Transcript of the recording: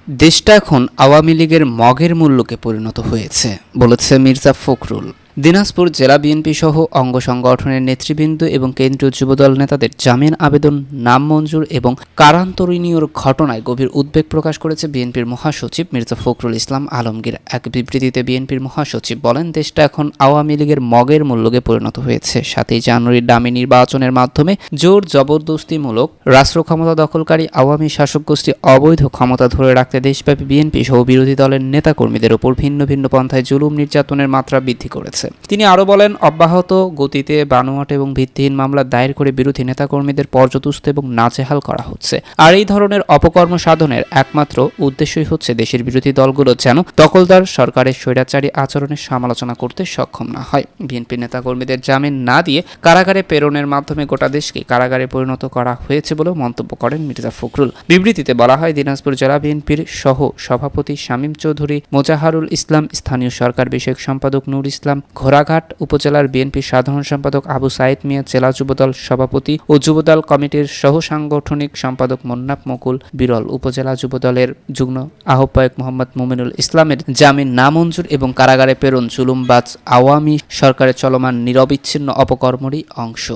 দেশটা এখন আওয়ামী লীগের মগের মূল্যকে পরিণত হয়েছে, বলেছে মির্জা ফখরুল। দিনাজপুর জেলা বিএনপি সহ অঙ্গ সংগঠনের নেতৃবৃন্দ এবং কেন্দ্রীয় যুবদল নেতাদের জামিন আবেদন নামঞ্জুর এবং কারান্তরণীয়র ঘটনায় গভীর উদ্বেগ প্রকাশ করেছে বিএনপির মহাসচিব মির্জা ফখরুল ইসলাম আলমগীর। এক বিবৃতিতে বিএনপির মহাসচিব বলেন, দেশটা এখন আওয়ামী লীগের মগের মূল্যকে পরিণত হয়েছে। 7ই জানুয়ারির ডামি নির্বাচনের মাধ্যমে জোর জবরদস্তিমূলক রাষ্ট্র ক্ষমতা দখলকারী আওয়ামী শাসক গোষ্ঠী অবৈধ ক্ষমতা ধরে রাখতে দেশব্যাপী বিএনপি সহ বিরোধী দলের নেতাকর্মীদের ওপর ভিন্ন ভিন্ন পন্থায় জুলুম নির্যাতনের মাত্রা বৃদ্ধি করেছে। তিনি আরও বলেন, অব্যাহত গতিতে বানোয়াট এবং ভিত্তিহীন মামলা দায়ের করে বিরোধী নেতাকর্মীদের পর্যতুস্ত এবং নাজেহাল করা হচ্ছে। আর এই ধরনের অপকর্ম সাধনের একমাত্র উদ্দেশ্যই হচ্ছে দেশের বিরোধী দলগুলো যেন দখলদার সরকারের স্বৈরাচারী আচরণের সমালোচনা করতে সক্ষম না হয়। বিএনপি নেতাকর্মীদের জামিন না দিয়ে কারাগারে প্রেরণের মাধ্যমে গোটা দেশকে কারাগারে পরিণত করা হয়েছে বলেও মন্তব্য করেন মির্জা ফখরুল। বিবৃতিতে বলা হয়, দিনাজপুর জেলা বিএনপির সহ সভাপতি শামীম চৌধুরী, মোজাহারুল ইসলাম, স্থানীয় সরকার বিষয়ক সম্পাদক নূর ইসলাম, ঘোড়াঘাট উপজেলার বিএনপির সাধারণ সম্পাদক আবু সাইদ মিয়া, জেলা যুবদল সভাপতি ও যুবদল কমিটির সহ সাংগঠনিক সম্পাদক মোন্নাফ মুকুল, বিরল উপজেলা যুবদলের যুগ্ম আহ্বায়ক মোহাম্মদ মুমিনুল ইসলামের জামিন নামঞ্জুর এবং কারাগারে প্রেরণ জুলুমবাজ আওয়ামী সরকারের চলমান নিরবিচ্ছিন্ন অপকর্মেরই অংশ।